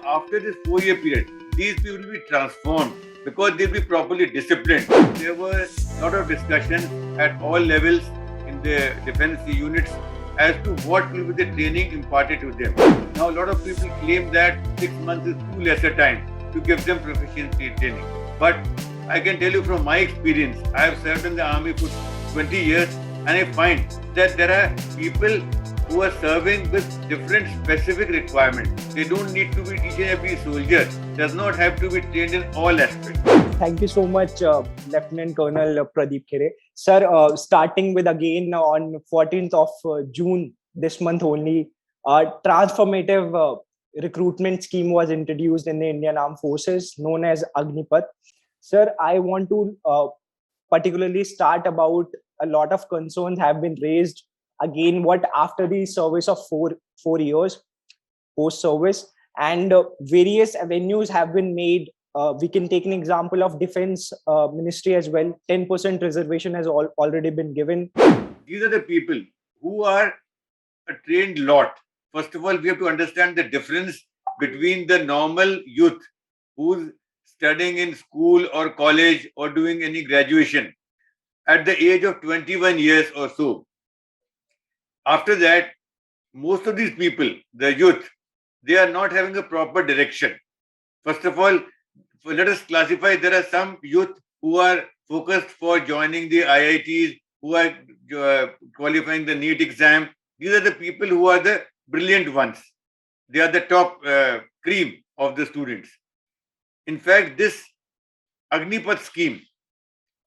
After this 4 year period, these people will be transformed because they'll be properly disciplined. There were a lot of discussions at all levels in the defense units as to what will be the training imparted to them. Now, a lot of people claim that 6 months is too less a time to give them proficiency training. But I can tell you from my experience, I have served in the army for 20 years and I find that there are people who are serving with different specific requirements. They don't need to be each and every soldier, does not have to be trained in all aspects. Thank you so much, Lieutenant Colonel Pradeep Khere. Sir, starting with again on 14th of June, this month only, a transformative recruitment scheme was introduced in the Indian Armed Forces known as Agnipath. Sir, I want to particularly start about a lot of concerns have been raised again what after the service of four years post service and various avenues have been made. We can take an example of defense ministry as well. 10% reservation has already been given. These are the people who are a trained lot. First of all, we have to understand the difference between the normal youth who's studying in school or college or doing any graduation at the age of 21 years or so. After that, most of these people, the youth, they are not having a proper direction. First of all, let us classify, there are some youth who are focused for joining the IITs, who are qualifying the NEET exam. These are the people who are the brilliant ones. They are the top cream of the students. In fact, this Agnipath scheme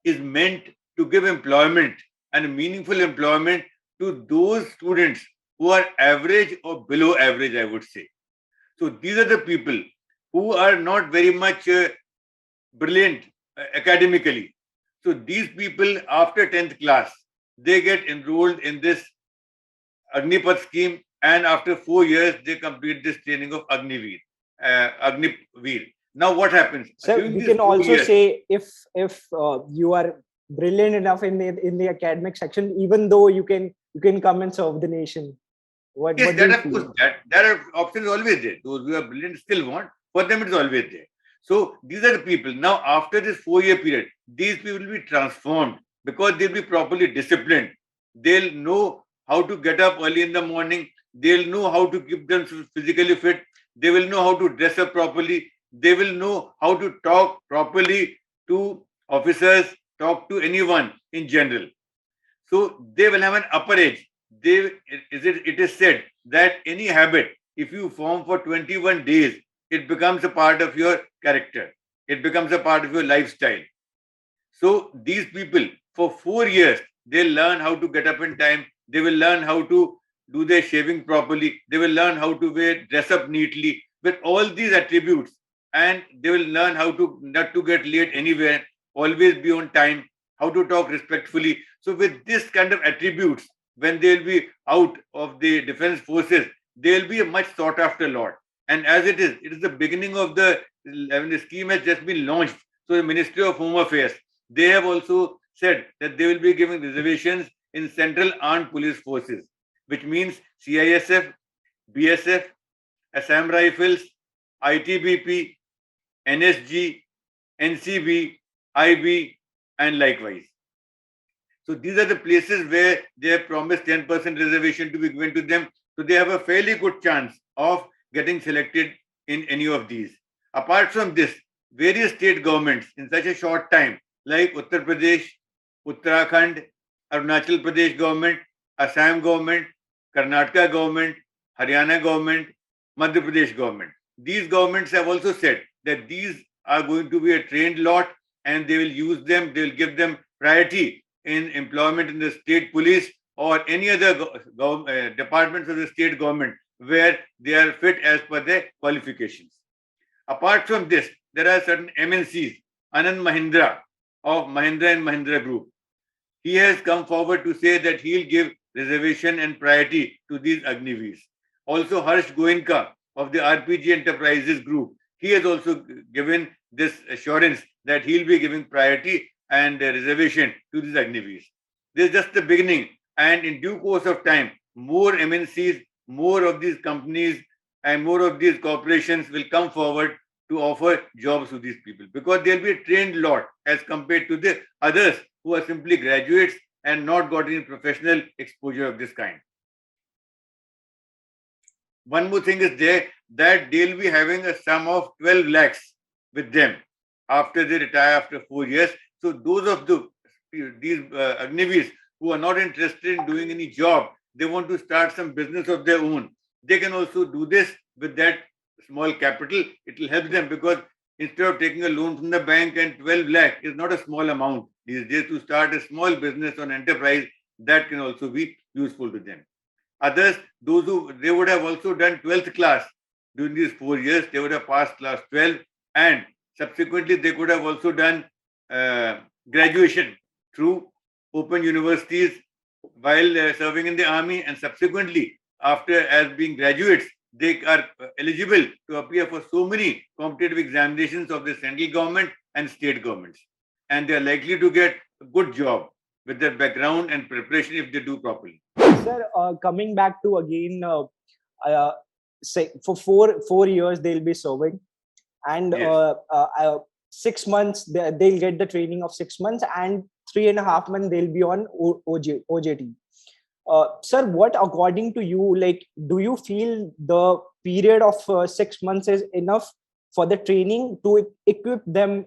is meant to give employment and meaningful employment to those students who are average or below average, I would say. So these are the people who are not very much brilliant academically. So these people after 10th class, they get enrolled in this Agnipath scheme, and after 4 years, they complete this training of Agnivir. Now what happens? So we can also say if you are brilliant enough in the academic section, even though you can come and serve the nation. Yes, that of course, that are options always there. Those who are brilliant still want. For them, it's always there. So these are the people. Now, after this 4 year period, these people will be transformed because they'll be properly disciplined. They'll know how to get up early in the morning. They'll know how to keep themselves physically fit. They will know how to dress up properly. They will know how to talk properly to officers, talk to anyone in general. So they will have an upper edge. It is said that any habit, if you form for 21 days, it becomes a part of your character. It becomes a part of your lifestyle. So these people, for 4 years, they'll learn how to get up in time. They will learn how to do their shaving properly. They will learn how to dress up neatly with all these attributes. And they will learn how to not to get late anywhere, always be on time, how to talk respectfully. So with this kind of attributes, when they'll be out of the defense forces, they'll be a much sought after lot. And as it is the beginning of the scheme has just been launched. So the Ministry of Home Affairs, they have also said that they will be giving reservations in Central Armed Police Forces, which means CISF, BSF, Assam Rifles, ITBP, NSG, NCB, IB, and likewise. So these are the places where they have promised 10% reservation to be given to them. So they have a fairly good chance of getting selected in any of these. Apart from this, various state governments in such a short time, like Uttar Pradesh, Uttarakhand, Arunachal Pradesh government, Assam government, Karnataka government, Haryana government, Madhya Pradesh government. These governments have also said that these are going to be a trained lot and they will use them, they will give them priority in employment in the state police or any other departments of the state government where they are fit as per their qualifications. Apart from this, there are certain MNCs, Anand Mahindra of Mahindra and Mahindra Group. He has come forward to say that he'll give reservation and priority to these Agnivirs. Also, Harsh Goenka of the RPG Enterprises Group, he has also given this assurance that he'll be giving priority and reservation to these Agnivirs. This is just the beginning, and in due course of time, more MNCs, more of these companies and more of these corporations will come forward to offer jobs to these people, because they'll be a trained lot as compared to the others who are simply graduates and not got any professional exposure of this kind. One more thing is there, that they'll be having a sum of 12 lakhs with them after they retire after 4 years. So those of these Agnivis who are not interested in doing any job, they want to start some business of their own, they can also do this with that small capital. It will help them, because instead of taking a loan from the bank, and 12 lakh is not a small amount these days to start a small business or enterprise, that can also be useful to them. Others, those who they would have also done 12th class during these 4 years, they would have passed class 12, and subsequently they could have also done graduation through open universities while serving in the army, and subsequently after as being graduates, they are eligible to appear for so many competitive examinations of the central government and state governments, and they are likely to get a good job with their background and preparation if they do properly. Sir, coming back to again, say for four years they'll be serving, and Yes. 6 months they'll get the training of 6 months, and 3.5 months they'll be on OJT. Sir, what according to you, like, do you feel the period of 6 months is enough for the training to equip them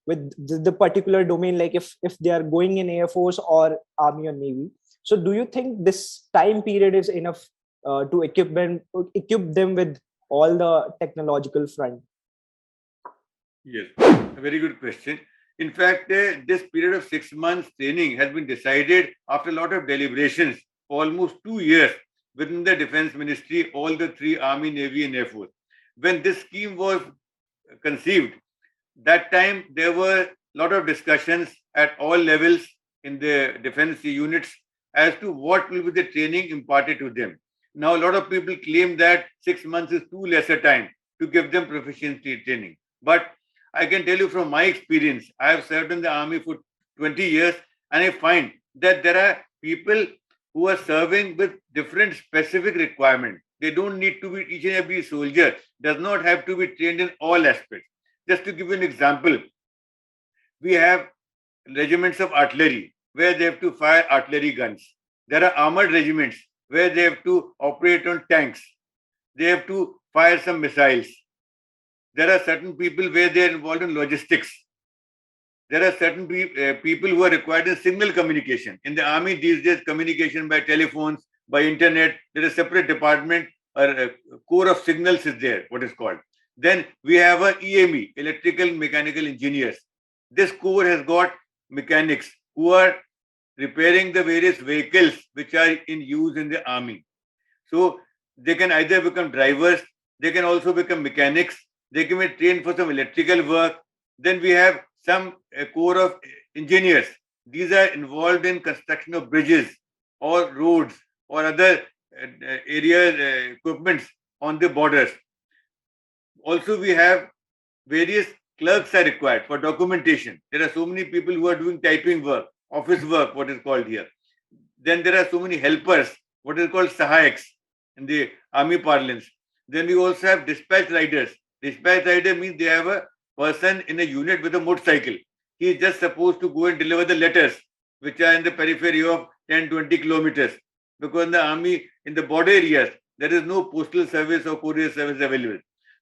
with the particular domain, like if they are going in Air Force or Army or Navy? So do you think this time period is enough to equip them with all the technological front? Yes, a very good question. In fact, this period of 6 months training has been decided after a lot of deliberations for almost 2 years within the Defense Ministry, all the three Army, Navy, and Air Force. When this scheme was conceived, that time there were a lot of discussions at all levels in the defense units as to what will be the training imparted to them. Now, a lot of people claim that 6 months is too less a time to give them proficiency training. But I can tell you from my experience, I have served in the army for 20 years, and I find that there are people who are serving with different specific requirements. They don't need to be, each and every soldier does not have to be trained in all aspects. Just to give you an example, we have regiments of artillery where they have to fire artillery guns. There are armored regiments where they have to operate on tanks. They have to fire some missiles. There are certain people where they are involved in logistics. There are certain people who are required in signal communication. In the army these days, communication by telephones, by internet, there is a separate department or a core of signals is there, what is called. Then we have a EME, electrical mechanical engineers. This core has got mechanics who are repairing the various vehicles which are in use in the army. So they can either become drivers, they can also become mechanics, they can be trained for some electrical work. Then we have some core of engineers. These are involved in construction of bridges or roads or other area equipments on the borders. Also, we have various clerks are required for documentation. There are so many people who are doing typing work, office work, what is called here. Then there are so many helpers, what is called sahayaks in the army parlance. Then we also have dispatch riders. Dispatch rider means they have a person in a unit with a motorcycle. He is just supposed to go and deliver the letters which are in the periphery of 10-20 kilometers. Because in the army, in the border areas, there is no postal service or courier service available.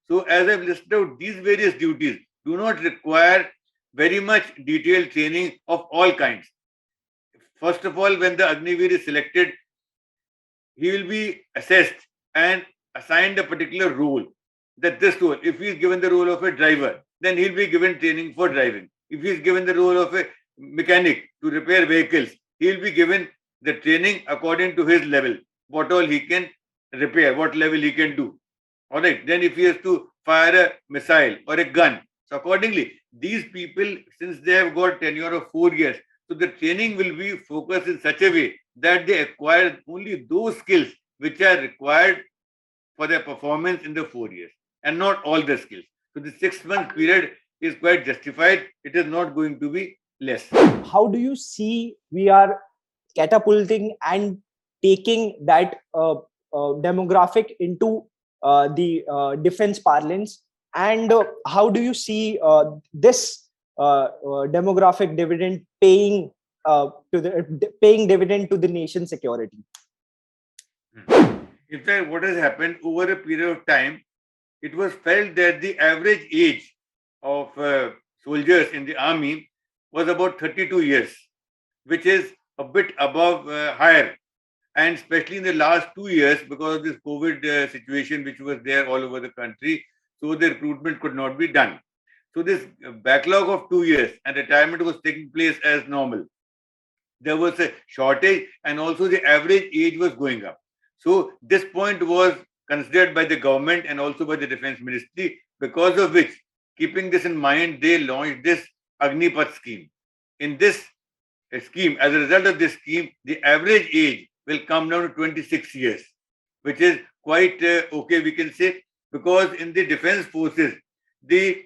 So as I've listed out, these various duties do not require very much detailed training of all kinds. First of all, when the Agniveer is selected, he will be assessed and assigned a particular role. That this role, if he is given the role of a driver, then he'll be given training for driving. If he is given the role of a mechanic to repair vehicles, he'll be given the training according to his level, what all he can repair, what level he can do. All right. Then if he has to fire a missile or a gun, so accordingly, these people, since they have got tenure of 4 years, so the training will be focused in such a way that they acquire only those skills which are required for their performance in the 4 years, and not all the skills. So the 6 month period is quite justified. It is not going to be less. How do you see we are catapulting and taking that demographic into the defense parlance, and how do you see this demographic dividend paying dividend to the nation's security? In fact, what has happened over a period of time, it was felt that the average age of soldiers in the army was about 32 years, which is a bit above higher. And especially in the last 2 years, because of this COVID situation, which was there all over the country, so the recruitment could not be done. So this backlog of 2 years and retirement was taking place as normal. There was a shortage and also the average age was going up. So this point was considered by the government and also by the defense ministry, because of which, keeping this in mind, they launched this Agnipath scheme. In this scheme, as a result of this scheme, the average age will come down to 26 years, which is quite okay, we can say, because in the defense forces, the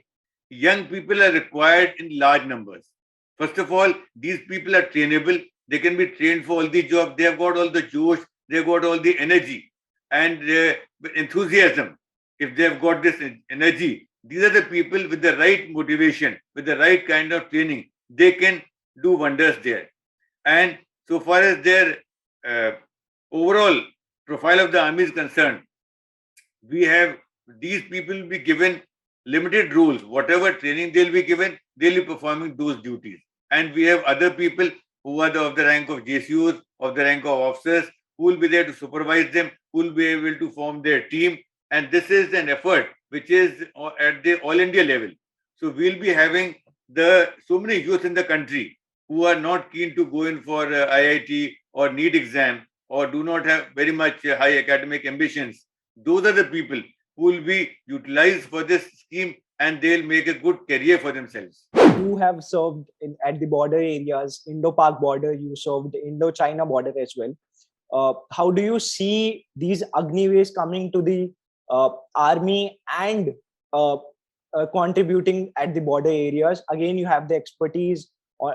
young people are required in large numbers. First of all, these people are trainable. They can be trained for all the jobs. They have got all the josh. They've got all the energy and enthusiasm. If they have got this energy, these are the people with the right motivation, with the right kind of training. They can do wonders there. And so far as their overall profile of the army is concerned, we have these people will be given limited roles. Whatever training they'll be given, they'll be performing those duties. And we have other people who are of the rank of JCOs, of the rank of officers, who will be there to supervise them, who will be able to form their team. And this is an effort which is at the all India level. So we'll be having so many youth in the country who are not keen to go in for IIT or NEET exam or do not have very much high academic ambitions. Those are the people who will be utilized for this scheme and they'll make a good career for themselves. You have served at the border areas, Indo-Pak border, you served Indo-China border as well. How do you see these Agnivesh coming to the army and contributing at the border areas? Again, you have the expertise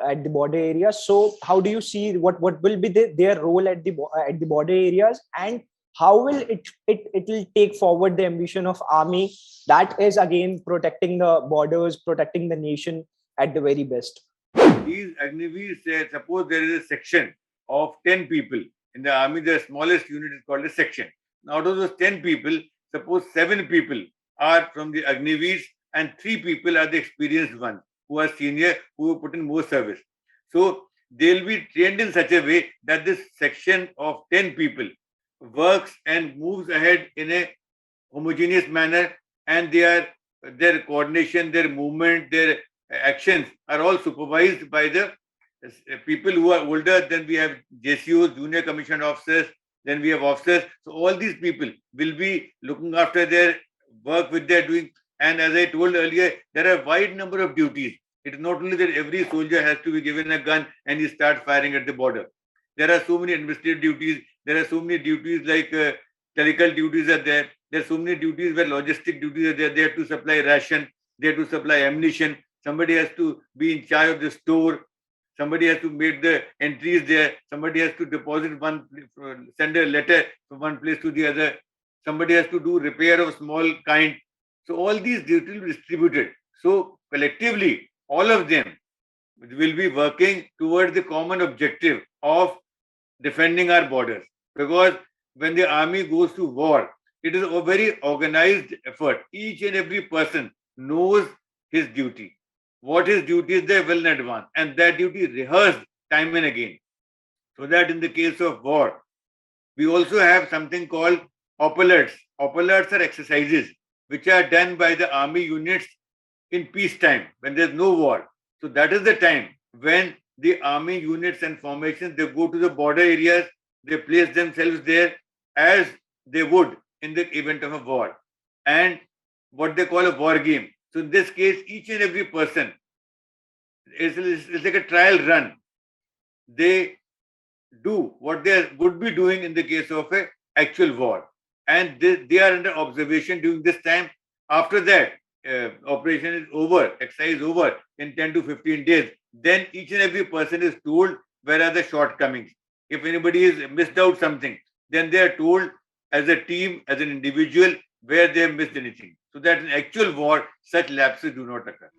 at the border areas. So how do you see what will be their role at the border areas, and how will it will take forward the ambition of army, that is again protecting the borders, protecting the nation at the very best? These Agnivesh, suppose there is a section of 10 people. In the army, the smallest unit is called a section. Out of those 10 people, suppose 7 people are from the Agnivesh and 3 people are the experienced ones who are senior, who have put in more service. So they'll be trained in such a way that this section of 10 people works and moves ahead in a homogeneous manner, and their coordination, their movement, their actions are all supervised by the people who are older. Then we have JCOs, junior commissioned officers, then we have officers. So all these people will be looking after their work which they are doing. And as I told earlier, there are a wide number of duties. It is not only that every soldier has to be given a gun and he starts firing at the border. There are so many administrative duties. There are so many duties like clerical duties are there. There are so many duties where logistic duties are there. They have to supply ration. They have to supply ammunition. Somebody has to be in charge of the store. Somebody has to make the entries there. Somebody has to deposit send a letter from one place to the other. Somebody has to do repair of small kind. So all these duties will be distributed. So collectively, all of them will be working towards the common objective of defending our borders. Because when the army goes to war, it is a very organized effort. Each and every person knows his duty. What his duty is there well in advance, and that duty is rehearsed time and again. So that in the case of war, we also have something called operates. Operates are exercises which are done by the army units in peacetime when there's no war. So that is the time when the army units and formations, they go to the border areas, they place themselves there as they would in the event of a war, and what they call a war game. So in this case, each and every person is like a trial run. They do what they would be doing in the case of an actual war, and they are under observation during this time. After that, operation is over, exercise is over in 10 to 15 days. Then each and every person is told where are the shortcomings. If anybody is missed out something, then they are told as a team, as an individual, where they have missed anything, so that in actual war, such lapses do not occur.